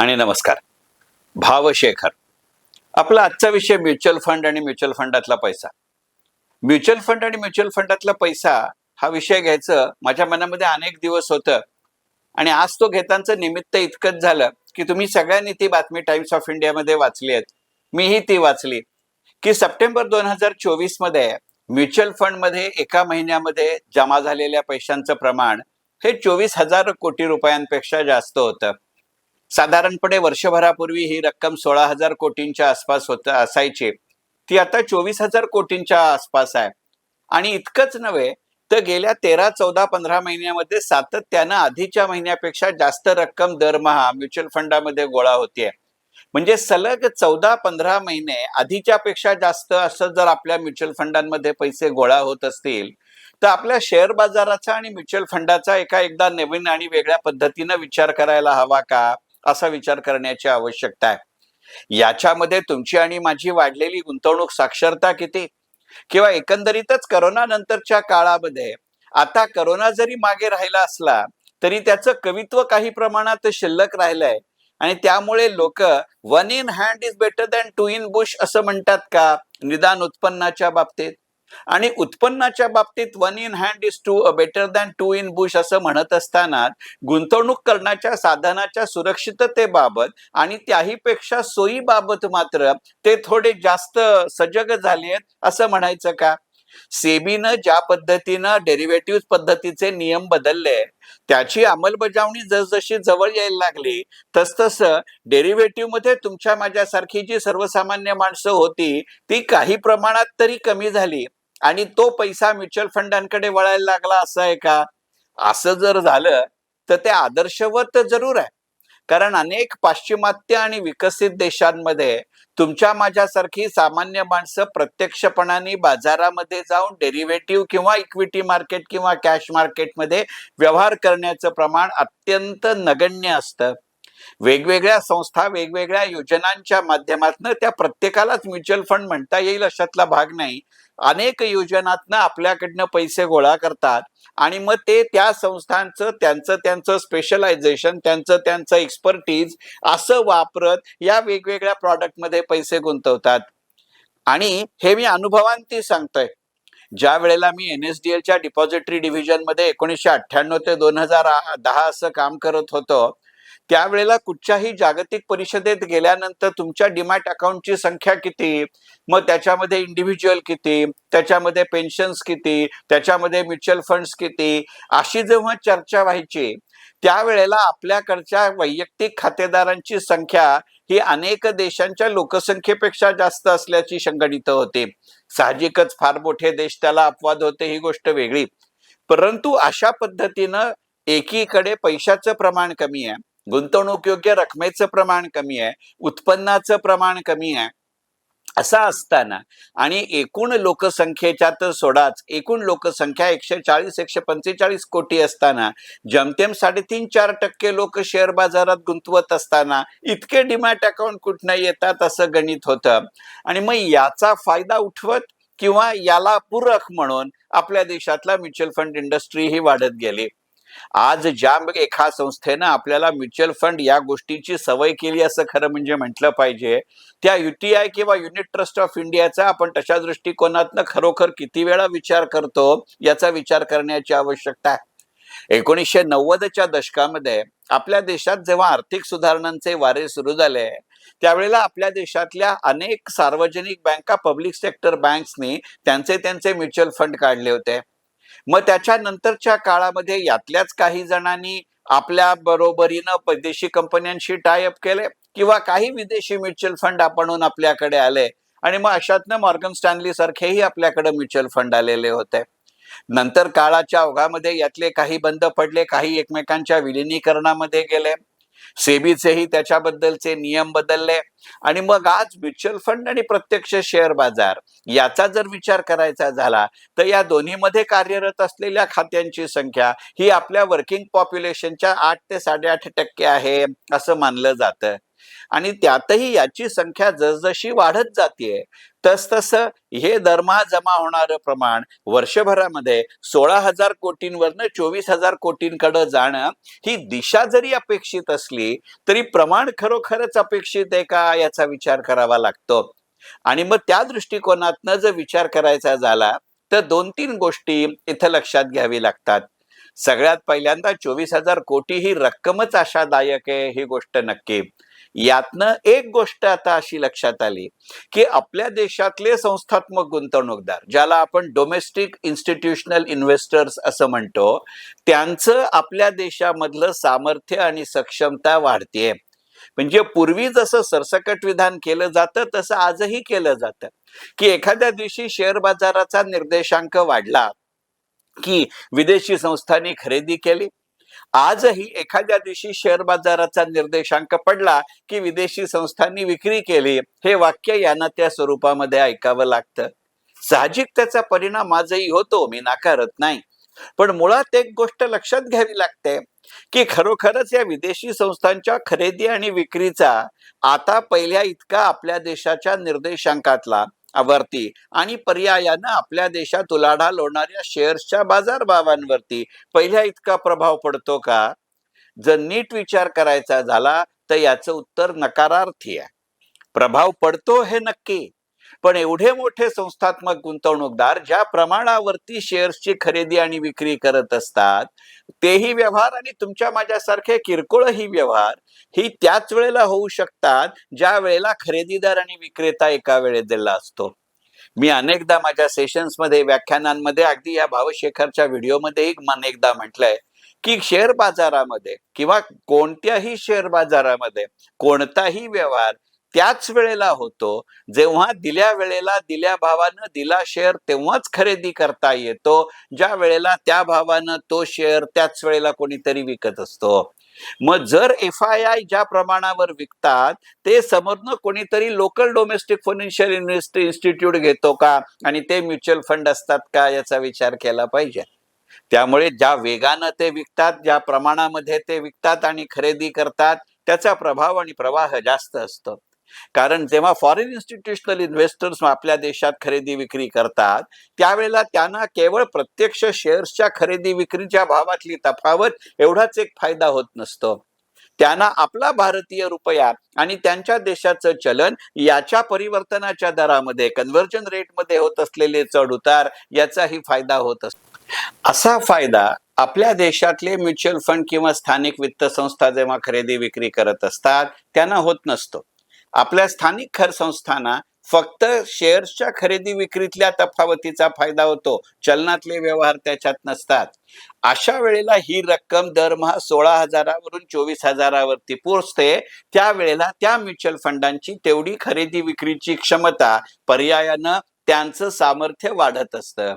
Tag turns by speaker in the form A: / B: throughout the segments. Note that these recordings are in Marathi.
A: आणि नमस्कार. भावशेखर. आपला आजचा विषय म्युच्युअल फंड आणि म्युच्युअल फंडातला पैसा. म्युच्युअल फंड आणि म्युच्युअल फंडातला पैसा हा विषय घ्यायचं माझ्या मनामध्ये अनेक दिवस होतं आणि आज तो घेताचं निमित्त इतकंच झालं की तुम्ही सगळ्यांनी ती बातमी टाइम्स ऑफ इंडियामध्ये वाचली आहे. मीही ती वाचली की सप्टेंबर 2024 मध्ये म्युच्युअल फंडमध्ये एका महिन्यामध्ये जमा झालेल्या पैशांचं प्रमाण हे 24,000 कोटी रुपयांपेक्षा जास्त होतं. साधारणपणे वर्षभरापूर्वी ही रक्कम 16,000 कोटींच्या आसपास असायची. ती आता 24,000 कोटींच्या आसपास आहे. आणि इतकंच नव्हे तर गेल्या 13, 14, 15 महिन्यामध्ये सातत्यानं आधीच्या महिन्यापेक्षा जास्त रक्कम दरमहा म्युच्युअल फंडामध्ये गोळा होतीये. म्हणजे सलग 14-15 महिने आधीच्या पेक्षा जास्त असं जर आपल्या म्युच्युअल फंडांमध्ये पैसे गोळा होत असतील तर आपल्या शेअर बाजाराचा आणि म्युच्युअल फंडाचा एकदा नवीन आणि वेगळ्या पद्धतीनं विचार करायला हवा का, असा विचार करण्याची आवश्यकता आहे. याच्यामध्ये तुमची आणि माझी वाढलेली गुंतवणूक साक्षरता किती, किंवा एकंदरीतच करोना नंतरच्या काळामध्ये आता करोना जरी मागे राहिला असला तरी त्याचं कवित्व काही प्रमाणात शिल्लक राहिलंय. आणि त्यामुळे लोक one in hand is better than two in bush असं म्हणतात का, निदान उत्पन्नाच्या बाबतीत. आणि उत्पन्नाच्या बाबतीत one in hand is better than two in bush असं म्हणत असताना गुंतवणूक करण्याच्या साधनाच्या सुरक्षिततेबाबत आणि त्याही पेक्षा सोयीबाबत मात्र ते थोडे जास्त सजग झाले आहेत असं म्हणायचं का. सेबीनं ज्या पद्धतीनं डेरिव्हेटिव्ह पद्धतीचे नियम बदलले त्याची अंमलबजावणी जसजशी जवळ यायला लागली तसतसं डेरिव्हेटिव्ह मध्ये तुमच्या माझ्यासारखी जी सर्वसामान्य माणसं होती ती काही प्रमाणात तरी कमी झाली आणि तो पैसा म्युच्युअल फंडांकडे वळायला लागला असं आहे का. असं जर झालं तर ते आदर्शवत जरूर आहे. कारण अनेक पाश्चिमात्य आणि विकसित देशांमध्ये तुमच्या माझ्यासारखी सामान्य माणसं प्रत्यक्षपणाने बाजारामध्ये जाऊन डेरिव्हेटिव्ह किंवा इक्विटी मार्केट किंवा कॅश मार्केटमध्ये व्यवहार करण्याचं प्रमाण अत्यंत नगण्य असतं. वेगवेगळ्या संस्था वेगवेगळ्या योजनांच्या माध्यमातून त्या प्रत्येकालाच म्युच्युअल फंड म्हणता येईल अशातला भाग नाही. अनेक योजनातनं आपल्याकडनं पैसे गोळा करतात आणि मग ते त्या संस्थांचं त्यांचं स्पेशलायझेशन त्यांचं एक्सपर्टीज असं वापरत या वेगवेगळ्या प्रॉडक्टमध्ये पैसे गुंतवतात. आणि हे मी अनुभवांती सांगतोय. ज्या वेळेला मी NSDLच्या डिपॉझिटरी डिव्हिजन मध्ये 1998 ते 2010 असं काम करत होतो त्यावेळेला कुठच्याही जागतिक परिषदेत गेल्यानंतर तुमच्या डीमॅट अकाउंटची संख्या किती, मग त्याच्यामध्ये इंडिव्हिज्युअल किती, त्याच्यामध्ये पेन्शन्स किती, त्याच्यामध्ये म्युच्युअल फंड्स किती, अशी जेव्हा चर्चा व्हायची त्यावेळेला आपल्याकडच्या वैयक्तिक खातेदारांची संख्या ही अनेक देशांच्या लोकसंख्येपेक्षा जास्त असल्याची संगणित होते. साहजिकच फार मोठे देश त्याला अपवाद होते ही गोष्ट वेगळी. परंतु अशा पद्धतीनं एकीकडे पैशाचं प्रमाण कमी आहे, गुंतवणूक योग्य रकमेचं प्रमाण कमी आहे, उत्पन्नाचं प्रमाण कमी आहे, असा असताना आणि एकूण लोकसंख्येच्या तर सोडाच एकूण लोकसंख्या 140-145 कोटी असताना जमतेम 3.5-4% लोक शेअर बाजारात गुंतवत असताना इतके डीमॅट अकाउंट कुठनं येतात असं गणित होतं. आणि मग याचा फायदा उठवत किंवा याला पूरक म्हणून आपल्या देशातला म्युच्युअल फंड इंडस्ट्री ही वाढत गेली. आज ज्या एका संस्थेनं आपल्याला म्युच्युअल फंड या गोष्टीची सवय केली असं खरं म्हणजे म्हटलं पाहिजे, त्या UTI किंवा युनिट ट्रस्ट ऑफ इंडियाचा आपण तशा दृष्टिकोनातनं खरोखर किती वेळा विचार करतो याचा विचार करण्याची आवश्यकता आहे. 1990च्या दशकामध्ये आपल्या देशात जेव्हा आर्थिक सुधारणांचे वारे सुरू झाले त्यावेळेला आपल्या देशातल्या अनेक सार्वजनिक बँका पब्लिक सेक्टर बँक्सनी त्यांचे म्युच्युअल फंड काढले होते. मग त्याच्यानंतरच्या काळामध्ये यातल्याच काही जणांनी आपल्या बरोबरीनं परदेशी कंपन्यांशी टाय अप केले किंवा काही विदेशी म्युच्युअल फंड आपणहून आपल्याकडे आले आणि मग अशातनं मॉर्गन स्टॅनली सारखेही आपल्याकडे म्युच्युअल फंड आलेले होते. नंतर काळाच्या ओघामध्ये यातले काही बंद पडले, काही एकमेकांच्या विलिनीकरणामध्ये गेले, सेबीचेही त्याच्याबद्दलचे नियम बदलले आणि मग आज म्युच्युअल फंड आणि प्रत्यक्ष शेअर बाजार याचा जर विचार करायचा झाला तर या दोन्हीमध्ये कार्यरत असलेल्या खात्यांची संख्या ही आपल्या वर्किंग पॉप्युलेशनच्या 8 ते 8.5% आहे असं मानलं जातं. आणि त्यातही याची संख्या जसजशी वाढत जाते तसतसं हे दरमहा जमा होणारं प्रमाण वर्षभरामध्ये 16,000 कोटींवरनं 24,000 कोटींकडे जाणं ही दिशा जरी अपेक्षित असली तरी प्रमाण खरोखरच अपेक्षित आहे का याचा विचार करावा लागतो. आणि मग त्या दृष्टिकोनातनं जर विचार करायचा झाला तर 2-3 गोष्टी इथं लक्षात घ्यावी लागतात. सगळ्यात पहिल्यांदा 24,000 कोटी ही रक्कमच आशादायक आहे ही गोष्ट नक्की. यातनं एक गोष्ट आता अशी लक्षात आली की आपल्या देशातले संस्थात्मक गुंतवणूकदार ज्याला आपण डोमेस्टिक इन्स्टिट्यूशनल इन्व्हेस्टर्स असं म्हणतो, त्यांचं आपल्या देशामधलं सामर्थ्य आणि सक्षमता वाढतेय. म्हणजे पूर्वी जसं सरसकट विधान केलं जातं तसं आजही केलं जातं की एखाद्या दिवशी शेअर बाजाराचा निर्देशांक वाढला की विदेशी संस्थांनी खरेदी केली. आजही एखाद्या दिवशी शेअर बाजाराचा निर्देशांक पडला की विदेशी संस्थांनी विक्री केली. हे वाक्य यांना त्या स्वरूपामध्ये ऐकावं लागतं. साहजिक त्याचा परिणाम आजही होतो, मी नाकारत नाही. पण मुळात एक गोष्ट लक्षात घ्यावी लागते की खरोखरच या विदेशी संस्थांच्या खरेदी आणि विक्रीचा आता पहिल्या इतका आपल्या देशाच्या निर्देशांकातला वरती आणि पर्यायानं आपल्या देशात उलाढाल होणाऱ्या शेअर्सच्या बाजारभावांवरती पहिल्या इतका प्रभाव पडतो का? जर नीट विचार करायचा झाला तर याचं उत्तर नकारार्थी आहे. प्रभाव पडतो हे नक्की, पण एवढे मोठे संस्थात्मक गुंतवणूकदार ज्या प्रमाणावरती शेअर्सची खरेदी आणि विक्री करत असतात तेही व्यवहार आणि तुमच्या माझ्यासारखे किरकोळही व्यवहार ही त्याच वेळेला होऊ शकतात ज्या वेळेला खरेदीदार आणि विक्रेता एका वेळेला असतो. मी अनेकदा माझ्या सेशन्समध्ये व्याख्यानांमध्ये अगदी या भावशेखरच्या व्हिडिओमध्येही अनेकदा म्हटलंय की शेअर बाजारामध्ये किंवा कोणत्याही शेअर बाजारामध्ये कोणताही व्यवहार त्याच वेळेला होतो जेव्हा दिल्या वेळेला दिल्या भावानं दिला शेअर तेव्हाच खरेदी करता येतो ज्या वेळेला त्या भावानं तो शेअर त्याच वेळेला कोणीतरी विकत असतो. मग जर FII ज्या प्रमाणावर विकतात ते समोरनं कोणीतरी लोकल डोमेस्टिक फायनान्शियल इन्स्टिट्यूट घेतो का आणि ते म्युच्युअल फंड असतात का याचा विचार केला पाहिजे. त्यामुळे ज्या वेगानं ते विकतात, ज्या प्रमाणामध्ये ते विकतात आणि खरेदी करतात त्याचा प्रभाव आणि प्रवाह जास्त असतो. कारण जेव्हा फॉरेन इन्स्टिट्यूशनल इन्व्हेस्टर्स आपल्या देशात खरेदी विक्री करतात त्यावेळेला त्यांना केवळ प्रत्यक्ष शेअर्सच्या खरेदी विक्रीच्या भावातली तफावत एवढाच एक फायदा होत नसतो. त्यांना आपला भारतीय रुपया आणि त्यांच्या देशाचं चलन याच्या परिवर्तनाच्या दरामध्ये कन्व्हर्जन रेटमध्ये होत असलेले चढ उतार याचाही फायदा होत असतो. असा फायदा आपल्या देशातले म्युच्युअल फंड किंवा स्थानिक वित्त संस्था जेव्हा खरेदी विक्री करत असतात त्यांना होत नसतो. आपल्या स्थानिक खर संस्थांना फक्त शेअर्सच्या खरेदी विक्रीतल्या तफावतीचा फायदा होतो, चलनातले व्यवहार त्याच्यात नसतात. अशा वेळेला ही रक्कम दरमहा 16,000 वरून 24,000 वरती पोहोचते. त्यावेळेला त्या म्युच्युअल फंडांची तेवढी खरेदी विक्रीची क्षमता पर्यायानं त्यांचं सामर्थ्य वाढत असतं.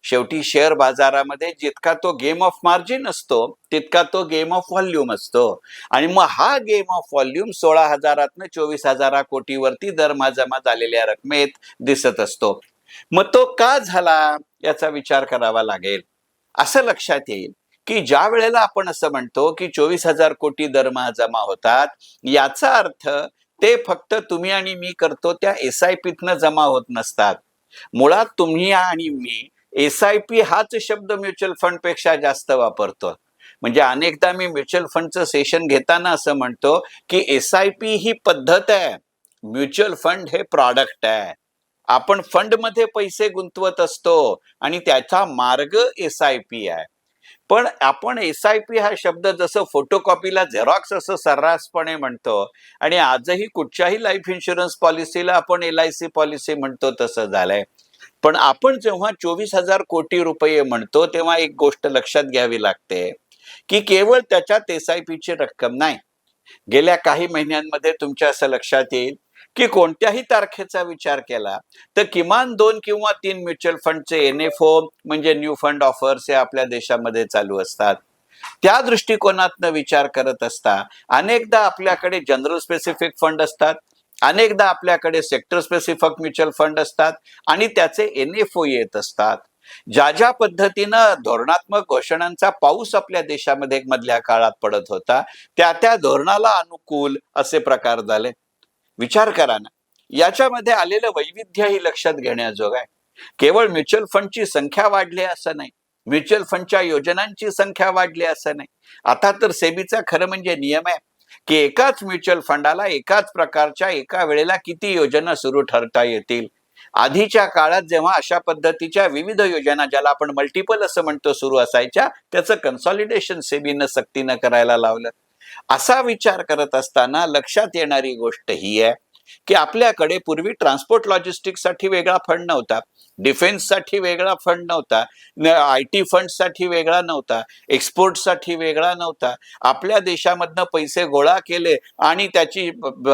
A: शेवटी शेअर बाजारामध्ये जितका तो गेम ऑफ मार्जिन असतो तितका तो गेम ऑफ व्हॉल्यूम असतो आणि मग हा गेम ऑफ व्हॉल्यूम 16,000तनं 24,000 कोटीवरती दरमहा जमा झालेल्या रकमेत दिसत असतो. मग तो का झाला याचा विचार करावा लागेल. असं लक्षात येईल की ज्या वेळेला आपण असं म्हणतो की 24,000 कोटी दरमहा जमा होतात याचा अर्थ ते फक्त तुम्ही आणि मी करतो त्या SIPतनं जमा होत नसतात. मुळात तुम्ही आणि मी SIP हाच शब्द म्युच्युअल फंड पेक्षा जास्त वापरतो. म्हणजे अनेकदा मी म्युच्युअल फंडचं सेशन घेताना असं म्हणतो की SIP ही पद्धत आहे, म्युच्युअल फंड हे प्रॉडक्ट आहे. आपण फंड मध्ये पैसे गुंतवत असतो आणि त्याचा मार्ग SIP आहे. पण आपण SIP हा शब्द जसं फोटोकॉपीला झेरॉक्स असं सर्रासपणे म्हणतो आणि आजही कुठच्याही लाईफ इन्शुरन्स पॉलिसीला आपण LIC पॉलिसी म्हणतो तसं झालंय. पण आपण जेव्हा 24,000 कोटी रुपये म्हणतो तेव्हा एक गोष्ट लक्षात घ्यावी लागते की केवळ त्याच्यात SIPची रक्कम नाही. गेल्या काही महिन्यांमध्ये तुमच्या असं लक्षात येईल की कोणत्याही तारखेचा विचार केला तर किमान 2 किंवा 3 म्युच्युअल फंडचे NFO म्हणजे न्यू फंड ऑफर्स हे आपल्या देशामध्ये चालू असतात. त्या दृष्टिकोनातनं विचार करत असता अनेकदा आपल्याकडे जनरल स्पेसिफिक फंड असतात, अनेकदा आपल्याकडे सेक्टर स्पेसिफिक म्युच्युअल फंड असतात आणि त्याचे NFO येत असतात. ज्या ज्या पद्धतीनं धोरणात्मक घोषणांचा पाऊस आपल्या देशामध्ये मधल्या काळात पडत होता, त्या त्या धोरणाला अनुकूल असे प्रकार झाले. विचार करा ना, याच्यामध्ये आलेलं वैविध्यही लक्षात घेण्याजोग आहे. केवळ म्युच्युअल फंडची संख्या वाढली असं नाही, म्युच्युअल फंडच्या योजनांची संख्या वाढली असं नाही. आता तर सेबीचा खरं म्हणजे नियम आहे की एकाच म्युच्युअल फंडाला एकाच प्रकारच्या एका वेळेला किती योजना सुरू ठरता येतील. आधीच्या काळात जेव्हा अशा पद्धतीच्या विविध योजना, ज्याला आपण मल्टिपल असं म्हणतो, सुरू असायच्या, त्याचं कन्सॉलिडेशन सेबीनं सक्तीनं करायला लावलं. असा विचार करत असताना लक्षात येणारी गोष्ट ही आहे की आपल्याकडे पूर्वी ट्रान्सपोर्ट लॉजिस्टिक्ससाठी वेगळा फंड नव्हता, डिफेन्ससाठी वेगळा फंड नव्हता, IT फंडसाठी वेगळा नव्हता, एक्सपोर्टसाठी वेगळा नव्हता. आपल्या देशामधनं पैसे गोळा केले आणि त्याची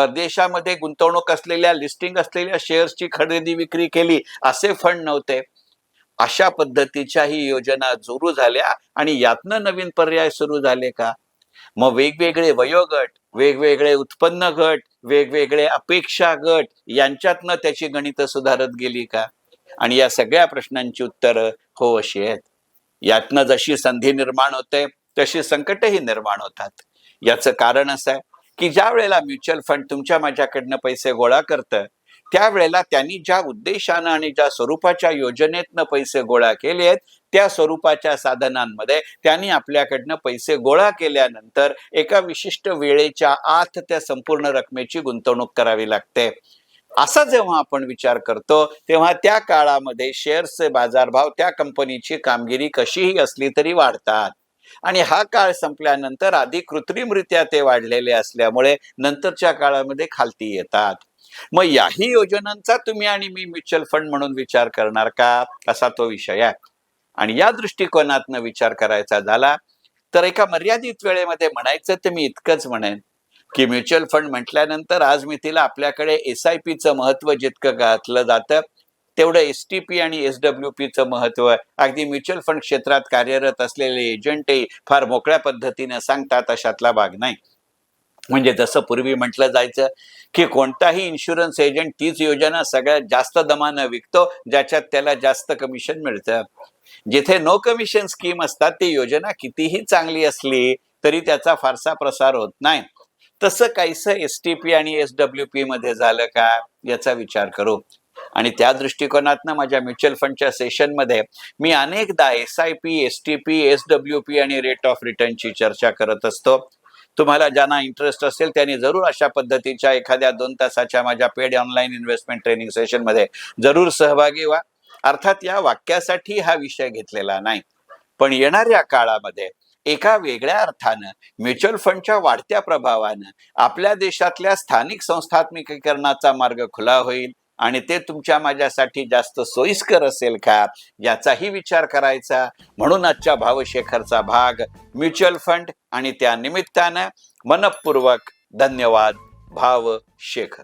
A: देशामध्ये गुंतवणूक असलेल्या, लिस्टिंग असलेल्या शेअर्सची खरेदी विक्री केली, असे फंड नव्हते. अशा पद्धतीच्याही योजना सुरू झाल्या आणि यातनं नवीन पर्याय सुरू झाले का? मग वेगवेगळे वयोगट, वेगवेगळे उत्पन्न गट, वेगवेगळे अपेक्षा गट यांच्यातनं त्याची गणितं सुधारत गेली का? आणि या सगळ्या प्रश्नांची उत्तरं हो अशी आहेत. यातनं जशी संधी निर्माण होते तशी संकटही निर्माण होतात. याचं कारण असं आहे की ज्या वेळेला म्युच्युअल फंड तुमच्या माझ्याकडनं पैसे गोळा करतं, त्यावेळेला त्यांनी ज्या उद्देशानं आणि ज्या स्वरूपाच्या योजनेतनं पैसे गोळा केले आहेत, त्या स्वरूपाच्या साधनांमध्ये त्यांनी आपल्याकडनं पैसे गोळा केल्यानंतर एका विशिष्ट वेळेच्या आत त्या संपूर्ण रकमेची गुंतवणूक करावी लागते. असा जेव्हा आपण विचार करतो तेव्हा त्या काळामध्ये शेअर्सचे बाजारभाव त्या कंपनीची कामगिरी कशीही असली तरी वाढतात. आणि हा काळ संपल्यानंतर आधी कृत्रिमरित्या ते वाढलेले असल्यामुळे नंतरच्या काळामध्ये खालती येतात. मग याही योजनांचा तुम्ही आणि मी म्युच्युअल फंड म्हणून विचार करणार का, असा तो विषय आहे. आणि या दृष्टिकोनातनं विचार करायचा झाला तर एका मर्यादित वेळेमध्ये म्हणायचं तर मी इतकंच म्हणेन की म्युच्युअल फंड म्हटल्यानंतर आज मी तिला आपल्याकडे SIPचं महत्व जितकं घातलं जातं, तेवढं STP आणि SWPचं महत्व अगदी म्युच्युअल फंड क्षेत्रात कार्यरत असलेले एजंटही फार मोकळ्या पद्धतीने सांगतात अशातला भाग नाही. म्हणजे जसं पूर्वी म्हटलं जायचं की कोणताही इन्शुरन्स एजंट तीच योजना सगळ्यात जास्त दमानं विकतो ज्याच्यात त्याला जास्त कमिशन मिळतं. जिथे नो कमिशन स्कीम असतात ती योजना कितीही चांगली असली तरी त्याचा फारसा प्रसार होत नाही. तसं काहीसं STP आणि SWP मध्ये झालं का, याचा विचार करू. आणि त्या दृष्टिकोनातनं माझ्या म्युच्युअल फंडच्या सेशनमध्ये मी अनेकदा SIP, STP, SWP आणि रेट ऑफ रिटर्नची चर्चा करत असतो. तुम्हाला ज्यांना इंटरेस्ट असेल त्यांनी जरूर अशा पद्धतीच्या एखाद्या 2 तासाच्या माझ्या पेड ऑनलाईन इन्व्हेस्टमेंट ट्रेनिंग सेशनमध्ये जरूर सहभागी व्हा. अर्थात या वाक्यासाठी हा विषय घेतलेला नाही, पण येणाऱ्या काळामध्ये एका वेगळ्या अर्थानं म्युच्युअल फंडच्या वाढत्या प्रभावानं आपल्या देशातल्या स्थानिक संस्थात्मकीकरणाचा मार्ग खुला होईल आणि ते तुमच्या माझ्यासाठी जास्त सोयीस्कर असेल का, याचाही विचार करायचा. म्हणून आजच्या भावशेखरचा भाग म्युच्युअल फंड आणि त्या निमित्तानं मनपूर्वक धन्यवाद. भावशेखर.